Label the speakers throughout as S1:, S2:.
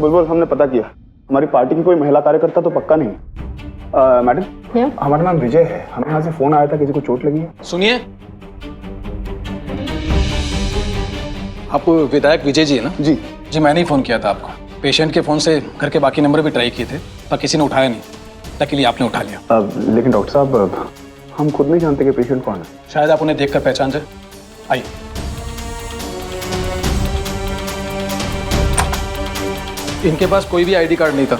S1: बुलबुल, हमने पता किया, हमारी पार्टी की कोई महिला कार्यकर्ता तो पक्का नहीं। मैडम, हमारा नाम विजय है, हमें यहाँ से फोन आया था किसी को चोट लगी है।
S2: सुनिए, आप विधायक विजय जी है ना?
S1: जी
S2: जी, मैंने ही फ़ोन किया था आपको। पेशेंट के फ़ोन से घर के बाकी नंबर भी ट्राई किए थे पर किसी ने उठाया नहीं। लकीली आपने उठा लिया।
S1: लेकिन डॉक्टर साहब, हम खुद नहीं जानते कि पेशेंट कौन है।
S2: शायद आप उन्हें देखकर पहचान जाए। आइए। इनके पास कोई भी आईडी कार्ड नहीं था।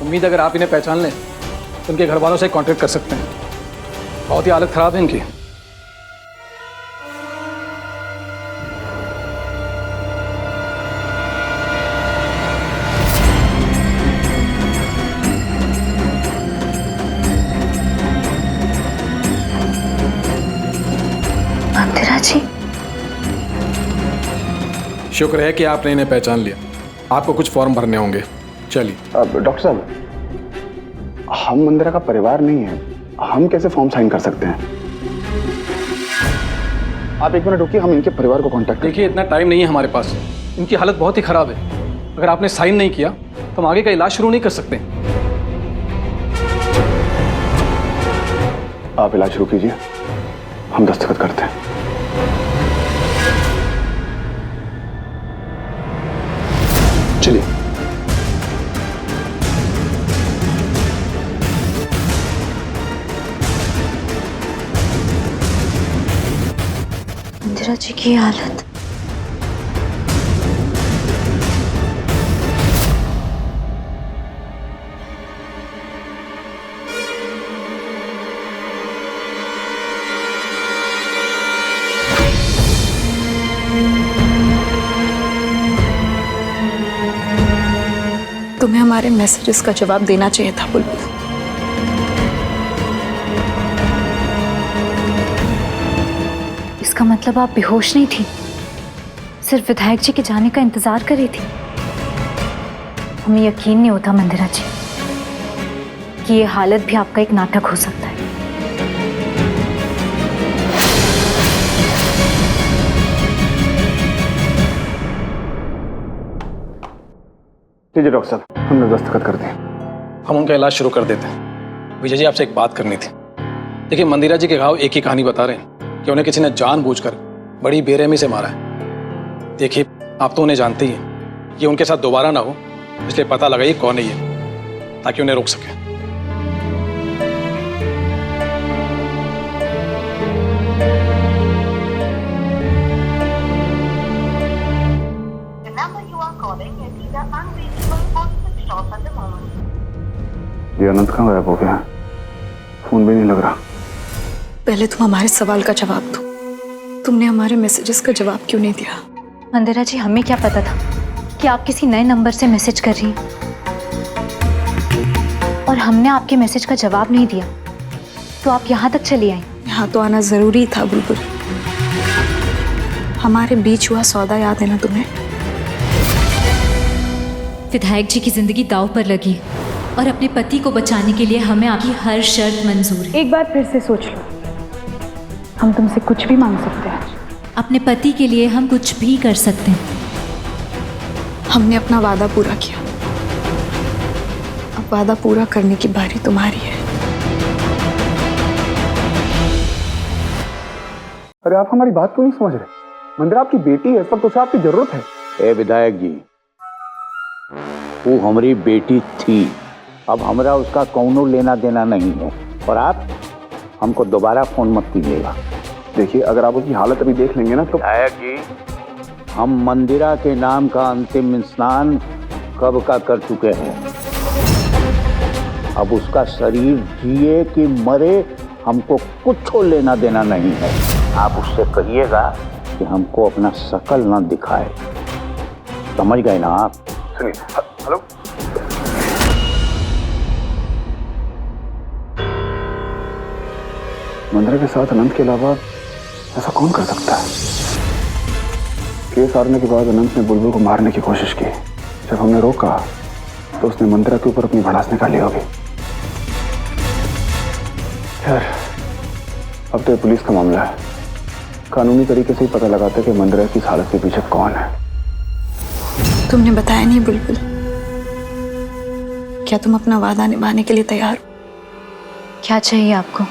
S2: उम्मीद अगर आप इन्हें पहचान लें तो उनके घर वालों से कांटेक्ट कर सकते हैं। बहुत ही हालत ख़राब है इनकी।
S3: मंदिरा जी,
S2: शुक्र है कि आपने इन्हें पहचान लिया। आपको कुछ फॉर्म भरने होंगे। चलिए।
S1: डॉक्टर साहब, हम मंदिरा का परिवार नहीं है, हम कैसे फॉर्म साइन कर सकते हैं? आप एक मिनट रुकिए, हम इनके परिवार को कांटेक्ट
S2: देखिए, इतना टाइम नहीं है हमारे पास। इनकी हालत बहुत ही ख़राब है। अगर आपने साइन नहीं किया तो हम आगे का इलाज शुरू नहीं कर सकते।
S1: आप इलाज शुरू कीजिए, हम दस्तखत करते हैं। चलिए।
S3: मंदिरा जी की हालत।
S4: तुम्हें हमारे मैसेजेस का जवाब देना चाहिए था बुलबुल।
S3: इसका मतलब आप बेहोश नहीं थी, सिर्फ विधायक जी के जाने का इंतजार कर रही थी। हमें यकीन नहीं होता मंदिरा जी कि ये हालत भी आपका एक नाटक हो सकता है।
S1: लीजिए डॉक्टर साहब, हमने दस्तखत कर दिए।
S2: हम उनका इलाज शुरू कर देते हैं। विजय जी, आपसे एक बात करनी थी। देखिए, मंदिरा जी के घाव एक ही कहानी बता रहे हैं कि उन्हें किसी ने जानबूझकर बड़ी बेरहमी से मारा है। देखिए, आप तो उन्हें जानते ही हैं। ये उनके साथ दोबारा ना हो, इसलिए पता लगाइए कौन है ये, ताकि उन्हें रोक सके।
S1: ये अनंत कहाँ गायब हो गया? फोन भी नहीं लग रहा।
S4: पहले तुम हमारे सवाल का जवाब दो। तुमने हमारे मैसेजेस का जवाब क्यों नहीं दिया?
S3: मंदिरा जी, हमें क्या पता था कि आप किसी नए नंबर से मैसेज कर रही हैं, और हमने आपके मैसेज का जवाब नहीं दिया तो आप यहाँ तक चली आई।
S4: यहाँ तो आना जरूरी था बुलबुल। हमारे बीच हुआ सौदा याद है ना तुम्हें?
S5: विधायक जी की जिंदगी दांव पर लगी और अपने पति को बचाने के लिए हमें आपकी हर शर्त मंजूर है।
S3: एक बार फिर से सोच लो, हम तुमसे कुछ भी मांग सकते हैं।
S5: अपने पति के लिए हम कुछ भी कर सकते हैं।
S4: हमने अपना वादा पूरा किया, अब वादा पूरा करने की बारी तुम्हारी है।
S1: अरे आप हमारी बात क्यों नहीं समझ रहे? मंदिरा आपकी बेटी है, इस वक्त उसे आपकी जरूरत है।
S6: ए विधायक जी, वो हमारी बेटी थी, अब हमरा उसका कौनो लेना देना नहीं है। और आप हमको दोबारा फोन मत कीजिएगा।
S1: देखिए, अगर आप उसकी हालत अभी देख लेंगे ना तो।
S6: विधायक जी, हम मंदिरा के नाम का अंतिम स्नान कब का कर चुके हैं। अब उसका शरीर जिए कि मरे हमको कुछ लेना देना नहीं है। आप उससे कहिएगा कि हमको अपना शकल ना दिखाए। समझ गए ना आप?
S1: सुनिए, हेलो, मंदिरा के साथ अनंत के अलावा ऐसा कौन कर सकता है? केस हारने के बाद अनंत ने बुलबुल को मारने की कोशिश की। जब हमने रोका तो उसने मंदिरा के ऊपर अपनी भड़ास निकाली होगी। खैर, अब तो ये पुलिस का मामला है, कानूनी तरीके से ही पता लगाते कि मंदिरा की इस हालत के पीछे कौन है।
S4: तुमने बताया नहीं बुलबुल, क्या तुम अपना वादा निभाने के लिए तैयार हो?
S3: क्या चाहिए आपको?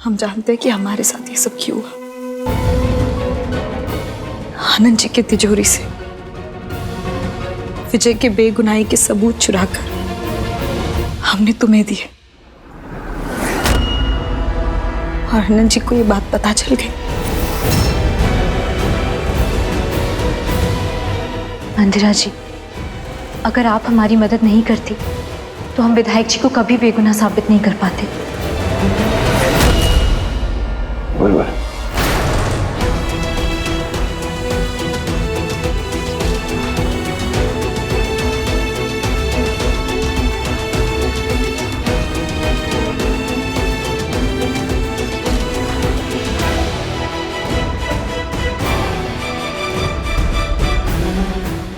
S4: हम जानते हैं कि हमारे साथ ये सब क्यों हुआ। आनंद जी की तिजोरी से विजय के बेगुनाही के सबूत चुराकर हमने तुम्हें दिए और आनंद जी को ये बात पता चल गई।
S3: मंदिरा जी, अगर आप हमारी मदद नहीं करती तो हम विधायक जी को कभी बेगुनाह साबित नहीं कर पाते।
S1: बुलबुल,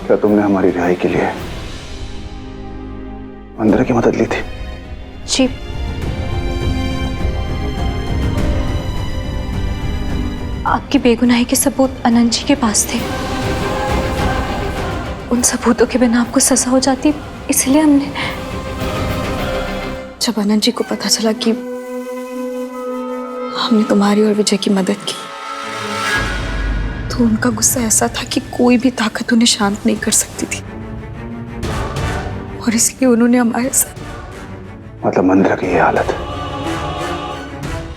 S1: क्या तुमने हमारी रिहाई के लिए मंदिरा की मदद ली थी?
S3: जी, आपकी बेगुनाही के सबूत अनंत जी के पास थे। उन सबूतों के बिना आपको सजा हो जाती, इसलिए हमने।
S4: जब अनंत जी को पता चला कि हमने तुम्हारी और विजय की मदद की तो उनका गुस्सा ऐसा था कि कोई भी ताकत उन्हें शांत नहीं कर सकती थी और इसलिए उन्होंने हमारे साथ।
S1: मतलब मंदिरा की ये हालत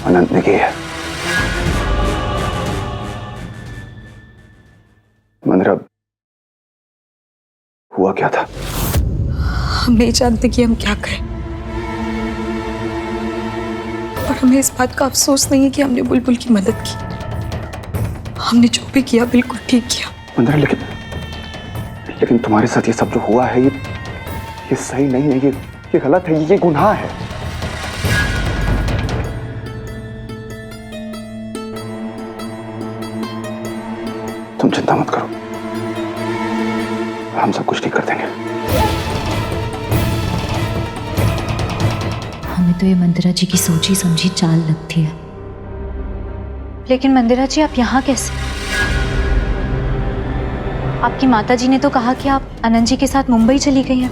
S1: अनंत ने की है? मंदिरा, हुआ क्या था?
S4: हम नहीं जानते कि हम क्या करें और हमें इस बात का अफसोस नहीं है कि हमने बुलबुल की मदद की। हमने जो भी किया बिल्कुल ठीक किया।
S1: मंदिरा, लेकिन तुम्हारे साथ ये सब जो हुआ है ये सही नहीं है, ये गलत है, ये गुनाह है। तुम चिंता मत करो, हम सब कुछ ठीक कर देंगे।
S5: हमें तो ये मंदिरा जी की सोची समझी चाल लगती है।
S3: लेकिन मंदिरा जी, आप यहाँ कैसे? आपकी माता जी ने तो कहा कि आप अनंत जी के साथ मुंबई चली गई हैं।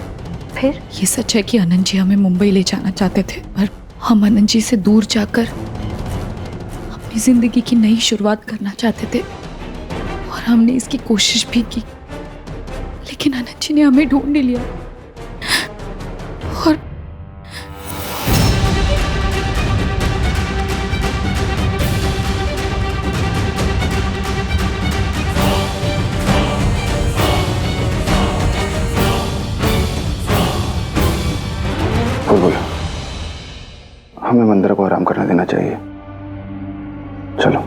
S3: फिर?
S4: ये सच है कि अनंत जी हमें मुंबई ले जाना चाहते थे, पर हम अनंत जी से दूर जाकर अपनी जिंदगी की नई शुरुआत करना चाहते थे और हमने इसकी कोशिश भी की, लेकिन अनंत जी ने हमें ढूंढ लिया और
S1: बुलबुल, हमें मंदिरा को आराम करने देना चाहिए। चलो।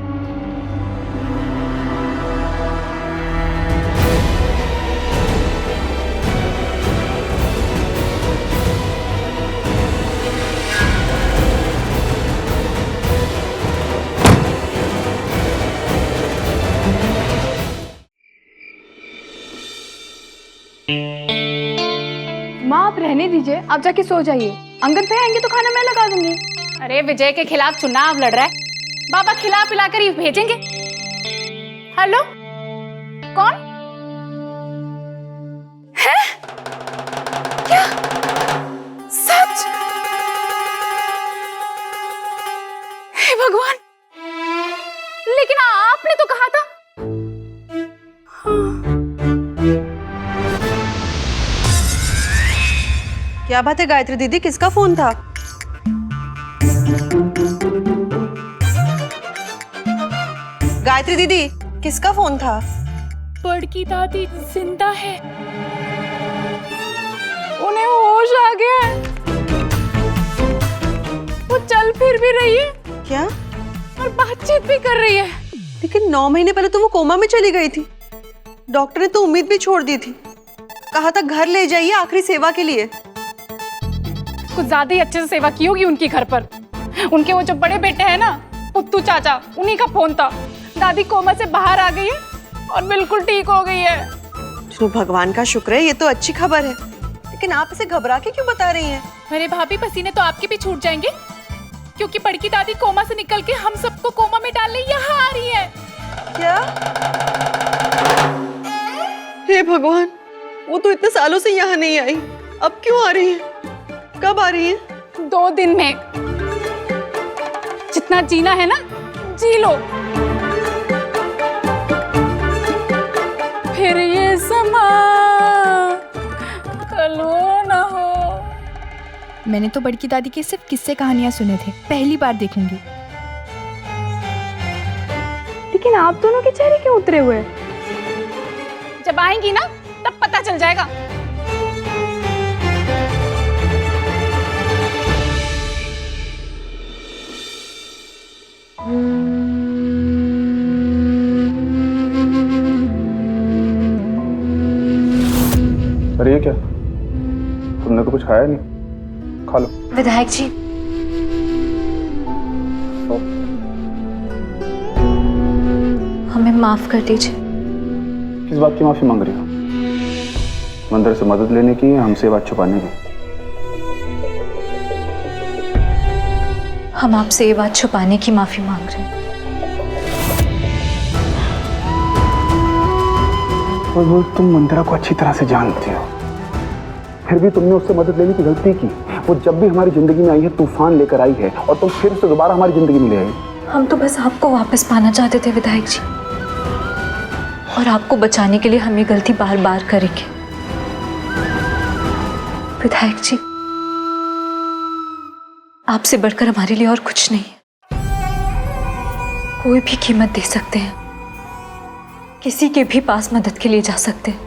S7: माँ, आप रहने दीजिए, आप जाके सो जाइए। अंगद भाई आएंगे तो खाना मैं लगा दूंगी।
S8: अरे विजय के खिलाफ चुनाव लड़ रहा है, बाबा खिला पिला कर ही भेजेंगे। हेलो, कौन है? क्या सच? हे भगवान, लेकिन आपने तो कहा था।
S9: क्या बात है गायत्री दीदी, किसका फोन था? गायत्री दीदी, किसका फोन था?
S8: बड़की दादी जिंदा है,
S7: उन्हें होश आ गया है, वो चल फिर भी रही है।
S9: क्या?
S7: और बातचीत भी कर रही है।
S9: लेकिन 9 महीने पहले तो वो कोमा में चली गई थी। डॉक्टर ने तो उम्मीद भी छोड़ दी थी, कहा था घर ले जाइए आखिरी सेवा के लिए।
S8: कुछ ज्यादा ही अच्छे से सेवा की होगी उनकी घर पर। उनके वो जो बड़े बेटे हैं ना, पुत्तू चाचा, उन्हीं का फोन था। दादी कोमा से बाहर आ गई है और बिल्कुल ठीक हो गई है।
S9: चलो भगवान का शुक्र है, ये तो अच्छी खबर है। लेकिन आप इसे घबरा के क्यों बता रही हैं?
S8: अरे भाभी, पसीने तो आपके भी छूट जाएंगे। क्योंकि बड़की दादी कोमा से निकल के हम सबको कोमा में डालने यहाँ आ रही है।
S9: क्या? हे भगवान, वो तो इतने सालों से यहाँ नहीं आई, अब क्यों आ रही है? कब आ रही है?
S8: 2 दिन में। जितना जीना है ना, जी लो। फिर ये समा कल हो ना हो।
S7: मैंने तो बड़की दादी के सिर्फ किस्से कहानियां सुने थे, पहली बार देखूंगी। लेकिन आप दोनों के चेहरे क्यों उतरे हुए हैं?
S8: जब आएंगी ना तब पता चल जाएगा।
S1: अरे ये क्या, तुमने तो कुछ खाया नहीं, खा लो।
S3: विधायक जी, हमें माफ कर दीजिए।
S1: किस बात की माफी मांग रही हो? मंदिर से मदद लेने की या हमसे बात छुपाने की?
S3: हम आपसे ये बात छुपाने की माफी मांग रहे हैं।
S1: वो तुम मंदिरा को अच्छी तरह से जानती हो, फिर भी तुमने उससे मदद लेने की गलती की। वो जब भी हमारी जिंदगी में आई है तूफान लेकर आई है, और तुम फिर से दोबारा हमारी जिंदगी में ले आई।
S3: हम तो बस आपको वापस पाना चाहते थे विधायक जी, और आपको बचाने के लिए हम ये गलती बार बार करेंगे। विधायक जी, आपसे बढ़कर हमारे लिए और कुछ नहीं है। कोई भी कीमत दे सकते हैं, किसी के भी पास मदद के लिए जा सकते हैं।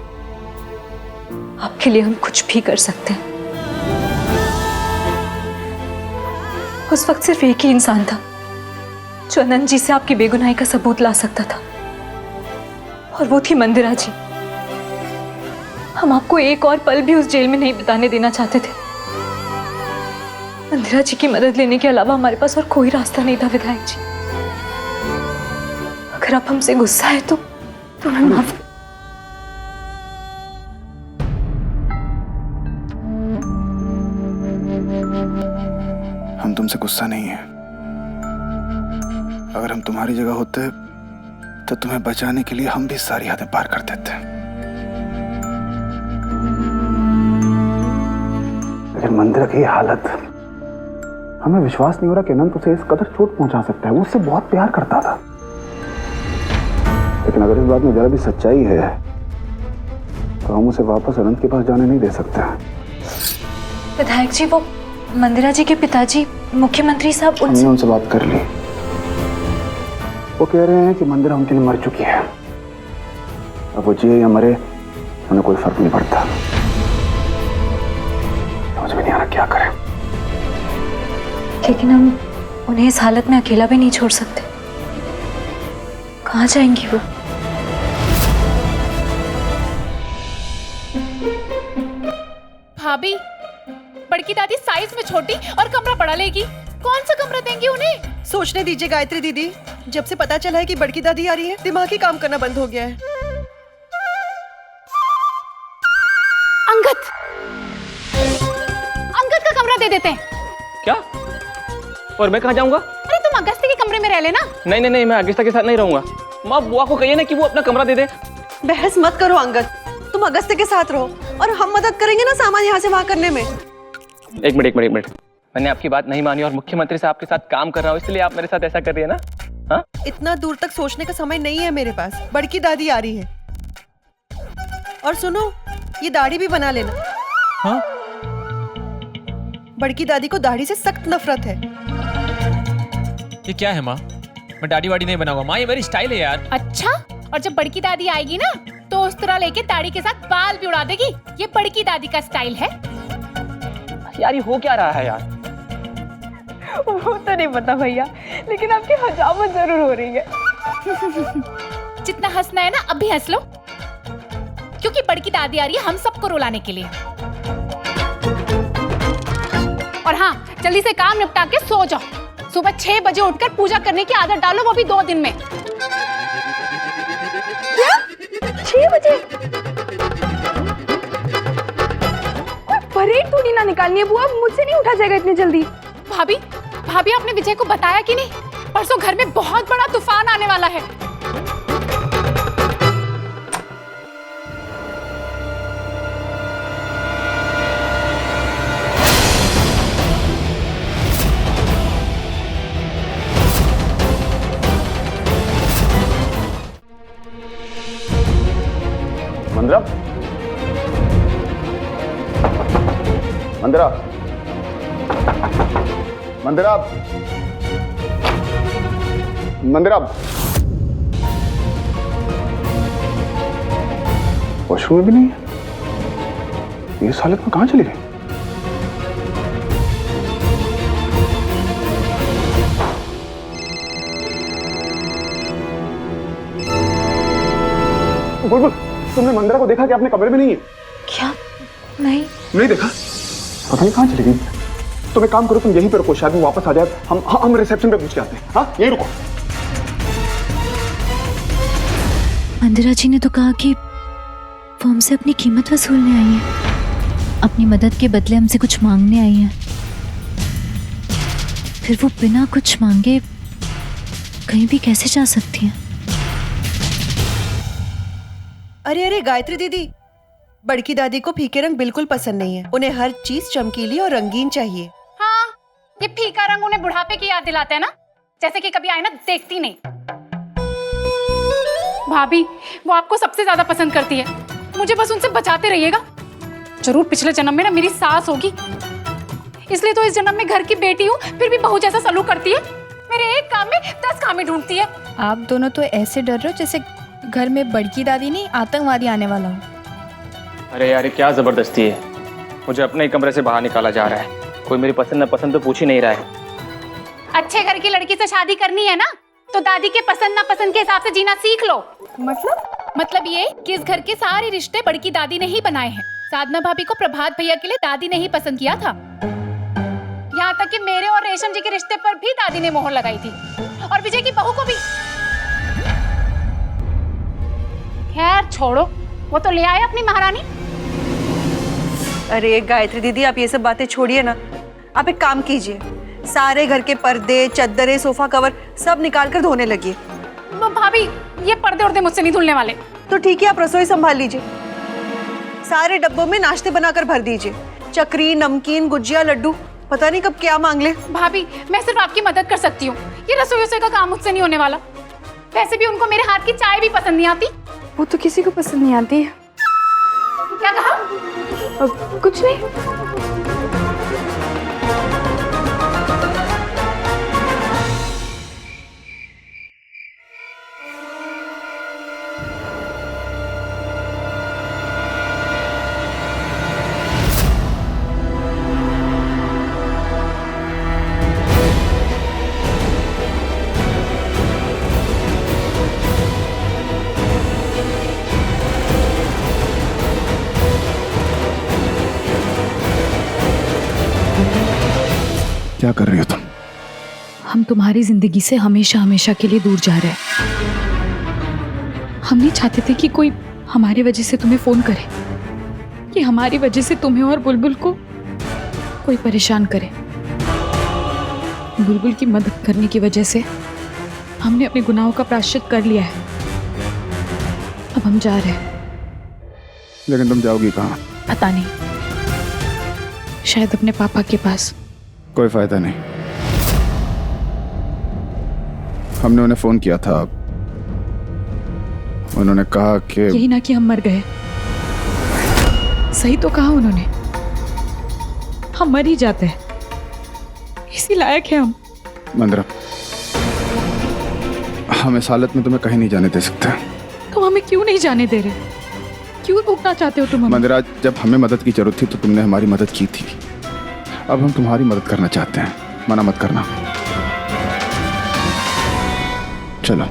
S3: आपके लिए हम कुछ भी कर सकते हैं। उस वक्त सिर्फ एक ही इंसान था जो अनंत जी से आपकी बेगुनाही का सबूत ला सकता था, और वो थी मंदिरा जी। हम आपको एक और पल भी उस जेल में नहीं बिताने देना चाहते थे। मंदिरा जी की मदद लेने के अलावा हमारे पास और कोई रास्ता नहीं था विधायक जी। अगर आप हमसे गुस्सा है तो हमें माफ।
S1: हम तुमसे गुस्सा नहीं है। अगर हम तुम्हारी जगह होते तो तुम्हें बचाने के लिए हम भी सारी हदें पार कर देते। लेकिन मंदिरा की हालत, हमें विश्वास नहीं हो रहा कि अनंत उसे इस कदर चोट पहुंचा सकता है। वो उससे बहुत प्यार करता था। लेकिन अगर इस बात में जरा भी सच्चाई है तो हम उसे वापस अनंत के पास जाने नहीं दे सकते।
S3: विधायक जी, वो मंदिरा जी के पिताजी मुख्यमंत्री साहब,
S1: हमने उनसे बात कर ली। वो कह रहे हैं कि मंदिरा उनके लिए मर चुकी है। अब वो जिए या मरे उन्हें कोई फर्क नहीं पड़ता। समझ में नहीं आ रहा क्या करें।
S3: लेकिन हम उन्हें इस हालत में अकेला भी नहीं छोड़ सकते। कहाँ जाएंगी वो?
S8: भाभी, बड़की दादी साइज में छोटी और कमरा बड़ा लेगी। कौन सा कमरा देंगे उन्हें?
S9: सोचने दीजिए गायत्री दीदी, जब से पता चला है कि बड़की दादी आ रही है, दिमाग ही काम करना बंद हो गया है।
S8: अंगद का कमरा दे देते हैं।
S10: क्या? और मैं कहाँ जाऊंगा?
S8: अरे तुम अगस्ती के कमरे में रह लेना।
S10: नहीं नहीं नहीं, मैं अगस्ता के साथ नहीं रहूंगा। माँ, बुआ को कहिए ना कि वो अपना कमरा दे दे।
S9: बहस मत करो अंगद, तुम अगस्त्य के साथ रहो और हम मदद करेंगे ना सामान यहाँ से वहाँ करने में।
S10: एक मिनट, मैंने आपकी बात नहीं मानी और मुख्यमंत्री साहब के साथ काम कर रहा हूँ, इसलिए आप मेरे साथ ऐसा कर रही है ना? हाँ?
S9: इतना दूर तक सोचने का समय नहीं है मेरे पास। बड़की दादी आ रही है। और सुनो, ये दाढ़ी भी बना लेना।
S10: हाँ?
S9: बड़की दादी को दाढ़ी से सख्त नफरत है।
S11: ये क्या है माँ? मैं दाढ़ी वाड़ी नहीं बनाऊंगा माँ, ये मेरी स्टाइल है यार।
S8: अच्छा, और जब बड़की दादी आएगी ना तो उस तरह लेके दाढ़ी के साथ बाल भी उड़ा देगी। ये बड़की दादी का स्टाइल है।
S10: यार ये हो क्या रहा है यार?
S7: वो तो नहीं पता भैया, लेकिन आपकी हजामत जरूर हो रही है।
S8: जितना हंसना है ना अभी हंस लो, क्योंकि बड़की दादी आ रही है हम सबको रुलाने के लिए। और हाँ, जल्दी से काम निपटा के सो जाओ। सुबह 6 बजे उठकर पूजा करने की आदत डालो, वो भी 2 दिन में।
S7: क्या? 6 बजे? कोई परेड थोड़ी ना निकालनी है बुआ, मुझसे नहीं उठा जाएगा इतनी जल्दी।
S8: भाभी भाभी आपने विजय को बताया कि नहीं? परसों घर में बहुत बड़ा तूफान आने वाला है।
S1: मंदिरा, मंदिरा, मंदिरा, मंदिरा, वॉशरूम में भी नहीं है। इस हालत में कहां चली गई? बुलबुल, तुमने मंदिरा को देखा कि अपने कमरे में नहीं है?
S3: क्या? नहीं
S1: देखा? पता नहीं कहां चली गई। तुम एक काम करो, तुम यहीं पे रुको, शायद वो वापस आ जाए। हम रिसेप्शन पे पूछ के आते हैं। हाँ, यहीं रुको।
S3: मंदिरा जी ने तो कहा कि वो हमसे अपनी कीमत वसूलने आई है, अपनी मदद के बदले हमसे कुछ मांगने आई है। फिर वो बिना कुछ मांगे कहीं भी कैसे जा सकती हैं?
S9: अरे अरे गायत्री दीदी, बड़की दादी को फीके रंग बिल्कुल पसंद नहीं है। उन्हें हर चीज चमकीली और रंगीन चाहिए।
S8: हाँ, ये फीका रंग उन्हें बुढ़ापे की याद दिलाता है ना, जैसे कि कभी आईना देखती नहीं। भाभी, वो आपको सबसे ज्यादा पसंद करती है। मुझे बस उनसे बचाते रहिएगा। जरूर पिछले जन्म में ना मेरी सास होगी, इसलिए तो इस जन्म में घर की बेटी हूँ, फिर भी बहू जैसा सलूक करती है। मेरे एक काम में 10 कामें ढूंढती है।
S7: आप दोनों तो ऐसे डर रहे हो जैसे घर में बड़की दादी नहीं आतंकवादी आने वाला हो।
S10: अरे यार, ये क्या जबरदस्ती है। मुझे अपने ही कमरे से बाहर निकाला जा रहा है। कोई मेरी पसंद नापसंद तो पूछ ही नहीं रहा है।
S8: अच्छे घर की लड़की से शादी करनी है ना, तो दादी के पसंद नापसंद के हिसाब से जीना सीख लो। मतलब ये कि इस घर के सारे रिश्ते बड़की दादी ने ही बनाए हैं। साधना भाभी को प्रभात भैया के लिए दादी ने ही पसंद किया था। यहाँ तक कि मेरे और रेशम जी के रिश्ते पर भी दादी ने मोहर लगाई थी, और विजय की बहू को भी। खैर छोड़ो, वो तो ले आए अपनी महारानी।
S9: अरे गायत्री दीदी, आप ये सब बातें छोड़िए ना। आप एक काम कीजिए, सारे घर के पर्दे, चद्दरें, सोफा कवर सब निकाल कर धोने लगिए।
S8: भाभी, ये पर्दे उर्दे मुझसे नहीं धुलने वाले।
S9: तो ठीक है, आप रसोई संभाल लीजिए। सारे डब्बों में नाश्ते बनाकर भर दीजिए। चकरी, नमकीन, गुजिया, लड्डू, पता नहीं कब क्या मांग ले।
S8: भाभी, मैं सिर्फ आपकी मदद कर सकती हूँ। ये रसोई का काम मुझसे नहीं होने वाला। वैसे भी उनको मेरे हाथ की चाय भी पसंद नहीं आती।
S7: वो तो किसी को पसंद नहीं आती है।
S8: क्या कहा?
S7: कुछ नहीं।
S1: क्या कर रही हो तुम?
S4: हम तुम्हारी जिंदगी से हमेशा हमेशा के लिए दूर जा रहे हैं। हम नहीं चाहते थे कि कोई हमारी वजह से तुम्हें फोन करे, कि हमारी वजह से तुम्हें और बुलबुल को कोई परेशान करे। बुलबुल की मदद करने की वजह से हमने अपने गुनाहों का प्रायश्चित कर लिया है। अब हम जा रहे हैं।
S1: लेकिन तुम जाओगी कहाँ?
S4: पता नहीं, शायद अपने पापा के पास।
S1: कोई फायदा नहीं। हमने उन्हें फोन किया था, उन्होंने कहा कि
S4: यही ना कि हम मर गए। सही तो कहा उन्होंने, हम मर ही जाते हैं, इसी लायक है हम।
S1: मंदिरा, हम इस हालत में तुम्हें कहीं नहीं जाने दे सकते।
S4: तुम हमें क्यों नहीं जाने दे रहे? क्यों रोकना चाहते हो तुम हमें?
S1: मंदिरा, जब हमें मदद की जरूरत थी तो तुमने हमारी मदद की थी। अब हम तुम्हारी मदद करना चाहते हैं, मना मत करना। चलो।